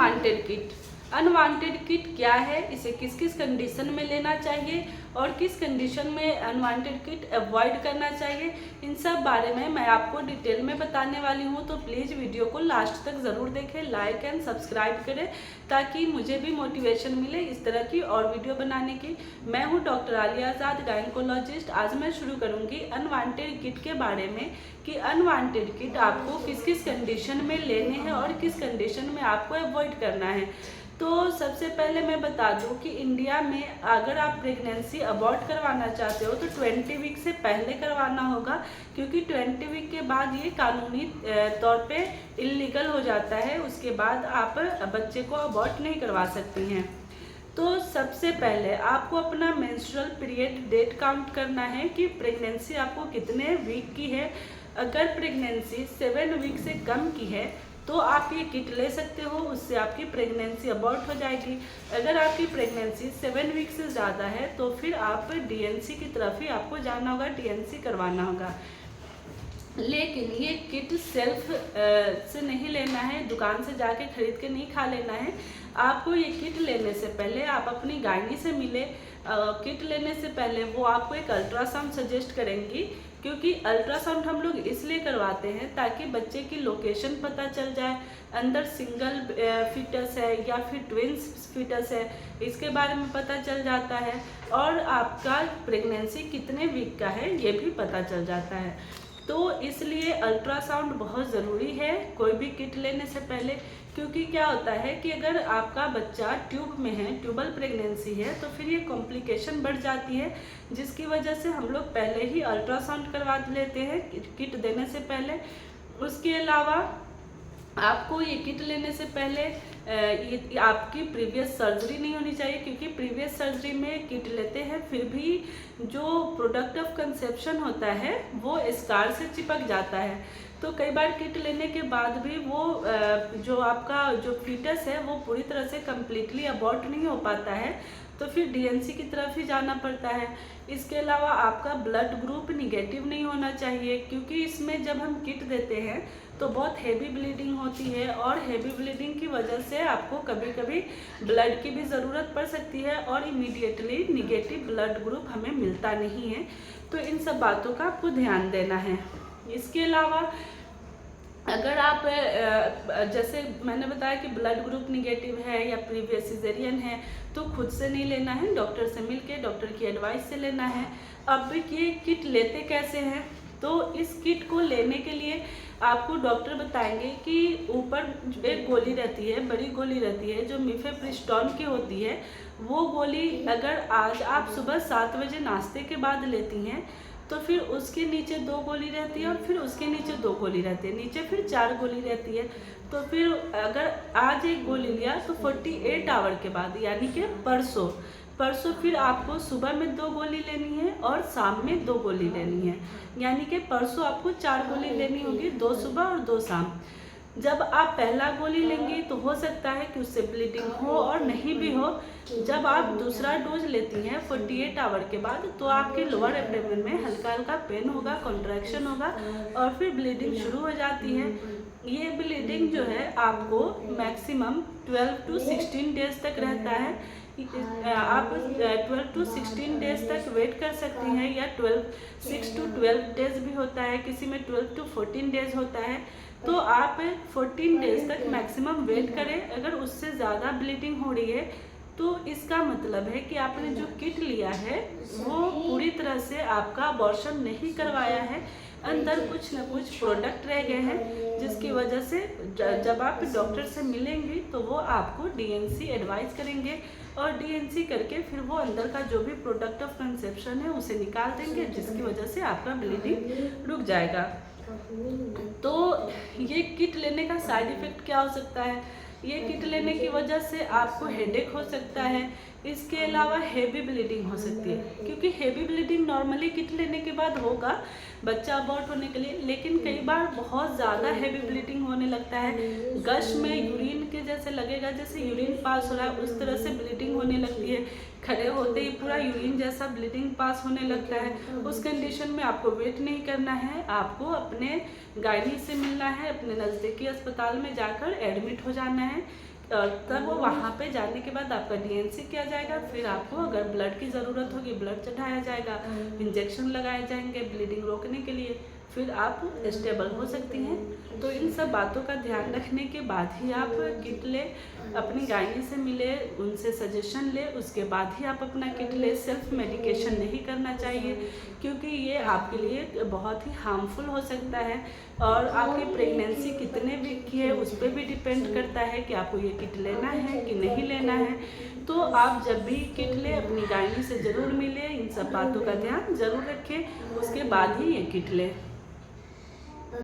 Unwanted kit. Unwanted kit क्या है, इसे किस किस कंडीशन में लेना चाहिए और किस कंडीशन में अनवांटेड किट अवॉइड करना चाहिए, इन सब बारे में मैं आपको डिटेल में बताने वाली हूँ। तो प्लीज़ वीडियो को लास्ट तक ज़रूर देखें, लाइक एंड सब्सक्राइब करें ताकि मुझे भी मोटिवेशन मिले इस तरह की और वीडियो बनाने की। मैं हूँ डॉक्टर आलिया आज़ाद, गायनकोलॉजिस्ट। आज मैं शुरू करूँगी अनवांटेड किट के बारे में कि अनवांटेड किट आपको किस किस कंडीशन में लेने हैं और किस कंडीशन में आपको अवॉइड करना है। तो सबसे पहले मैं बता दूं कि इंडिया में अगर आप प्रेगनेंसी अबॉर्ट करवाना चाहते हो तो 20 वीक से पहले करवाना होगा, क्योंकि 20 वीक के बाद ये कानूनी तौर पे इलीगल हो जाता है। उसके बाद आप बच्चे को अबॉर्ट नहीं करवा सकती हैं। तो सबसे पहले आपको अपना मेंस्ट्रुअल पीरियड डेट काउंट करना है कि प्रेगनेंसी आपको कितने वीक की है। अगर प्रेगनेंसी 7 वीक से कम की है तो आप ये किट ले सकते हो, उससे आपकी प्रेगनेंसी अबॉर्ट हो जाएगी। अगर आपकी प्रेगनेंसी 7 वीक से ज़्यादा है तो फिर आप डीएनसी की तरफ ही आपको जाना होगा, डीएनसी करवाना होगा। लेकिन ये किट सेल्फ से नहीं लेना है, दुकान से जाके खरीद के नहीं खा लेना है। आपको ये किट लेने से पहले आप अपनी गायनी से मिले। किट लेने से पहले वो आपको एक अल्ट्रासाउंड सजेस्ट करेंगी, क्योंकि अल्ट्रासाउंड हम लोग इसलिए करवाते हैं ताकि बच्चे की लोकेशन पता चल जाए, अंदर सिंगल फीटस है या फिर ट्विंस फीटस है, इसके बारे में पता चल जाता है, और आपका प्रेगनेंसी कितने वीक का है ये भी पता चल जाता है। तो इसलिए अल्ट्रासाउंड बहुत ज़रूरी है कोई भी किट लेने से पहले, क्योंकि क्या होता है कि अगर आपका बच्चा ट्यूब में है, ट्यूबल प्रेगनेंसी है, तो फिर ये कॉम्प्लिकेशन बढ़ जाती है, जिसकी वजह से हम लोग पहले ही अल्ट्रासाउंड करवा लेते हैं किट देने से पहले। उसके अलावा आपको ये किट लेने से पहले ये आपकी प्रीवियस सर्जरी नहीं होनी चाहिए, क्योंकि प्रीवियस सर्जरी में किट लेते हैं फिर भी जो प्रोडक्ट ऑफ कंसेप्शन होता है वो स्कार से चिपक जाता है। तो कई बार किट लेने के बाद भी वो जो आपका जो फीटस है वो पूरी तरह से कम्प्लीटली अबॉर्ट नहीं हो पाता है, तो फिर डीएनसी की तरफ ही जाना पड़ता है। इसके अलावा आपका ब्लड ग्रुप निगेटिव नहीं होना चाहिए, क्योंकि इसमें जब हम किट देते हैं तो बहुत हेवी ब्लीडिंग होती है, और हेवी ब्लीडिंग की वजह से आपको कभी कभी ब्लड की भी ज़रूरत पड़ सकती है और इमीडिएटली निगेटिव ब्लड ग्रुप हमें मिलता नहीं है। तो इन सब बातों का आपको ध्यान देना है। इसके अलावा अगर आप जैसे मैंने बताया कि ब्लड ग्रुप निगेटिव है या प्रीवियस सिजेरियन है, तो खुद से नहीं लेना है, डॉक्टर से मिलके डॉक्टर की एडवाइस से लेना है। अब ये किट लेते कैसे हैं, तो इस किट को लेने के लिए आपको डॉक्टर बताएंगे कि ऊपर एक गोली रहती है, बड़ी गोली रहती है जो मिफेप्रिस्टोन की होती है। वो गोली अगर आज आप सुबह 7 बजे नाश्ते के बाद लेती हैं तो फिर उसके नीचे 2 गोली रहती है और फिर उसके नीचे 2 गोली रहती है, नीचे फिर 4 गोली रहती है। तो फिर अगर आज एक गोली लिया तो 48 आवर के बाद यानी कि परसों फिर आपको सुबह में 2 गोली लेनी है और शाम में 2 गोली लेनी है, यानी कि परसों आपको 4 गोली लेनी होगी, 2 सुबह और 2 शाम। जब आप पहला गोली लेंगी तो हो सकता है कि उससे ब्लीडिंग हो और नहीं भी हो। जब आप दूसरा डोज लेती हैं 48 आवर के बाद, तो आपके लोअर एब्डोमेन में हल्का हल्का पेन होगा, कॉन्ट्रैक्शन होगा और फिर ब्लीडिंग शुरू हो जाती है। ये ब्लीडिंग जो है आपको मैक्सिमम 12 to 16 डेज तक रहता है। आप 12 to 16 डेज तक वेट कर सकती हैं, या 6 to 12 डेज भी होता है, किसी में 12 to 14 डेज होता है। तो आप 14 डेज तक मैक्सिमम वेट करें। अगर उससे ज़्यादा ब्लीडिंग हो रही है तो इसका मतलब है कि आपने जो किट लिया है वो पूरी तरह से आपका अबॉर्शन नहीं करवाया है, अंदर कुछ न कुछ प्रोडक्ट रह गए हैं, जिसकी वजह से जब आप डॉक्टर से मिलेंगी तो वो आपको डीएनसी एडवाइस करेंगे, और डीएनसी करके फिर वो अंदर का जो भी प्रोडक्ट ऑफ कंसेप्शन है उसे निकाल देंगे, जिसकी वजह से आपका ब्लीडिंग रुक जाएगा। तो ये किट लेने का साइड इफ़ेक्ट क्या हो सकता है, ये किट लेने की वजह से आपको हेडेक हो सकता है। इसके अलावा हेवी ब्लीडिंग हो सकती है, क्योंकि हेवी ब्लीडिंग नॉर्मली किट लेने के बाद होगा बच्चा अबॉर्ट होने के लिए, लेकिन कई बार बहुत ज़्यादा हेवी ब्लीडिंग होने लगता है। गश में यूरिन के जैसे लगेगा, जैसे यूरिन पास हो रहा है उस तरह से ब्लीडिंग होने लगती है। खड़े होते ही पूरा यूरिन जैसा ब्लीडिंग पास होने लगता है। उस कंडीशन में आपको वेट नहीं करना है, आपको अपने गायनी से मिलना है, अपने नज़दीकी अस्पताल में जाकर एडमिट हो जाना है, तब वो वहाँ पे जाने के बाद आपका डीएनसी किया जाएगा। फिर आपको अगर ब्लड की ज़रूरत होगी ब्लड चढ़ाया जाएगा, इंजेक्शन लगाए जाएंगे ब्लीडिंग रोकने के लिए, फिर आप स्टेबल हो सकती हैं। तो इन सब बातों का ध्यान रखने के बाद ही आप किट ले, अपनी गायनी से मिले, उनसे सजेशन ले, उसके बाद ही आप अपना किट ले। सेल्फ मेडिकेशन नहीं करना चाहिए क्योंकि ये आपके लिए बहुत ही हार्मफुल हो सकता है और आपकी प्रेगनेंसी कितने वीक की है उस पर भी डिपेंड करता है कि आपको ये किट लेना है कि नहीं लेना है। तो आप जब भी किट ले अपनी गायनी से ज़रूर मिले, इन सब बातों का ध्यान ज़रूर रखें, उसके बाद ही ये किट लें।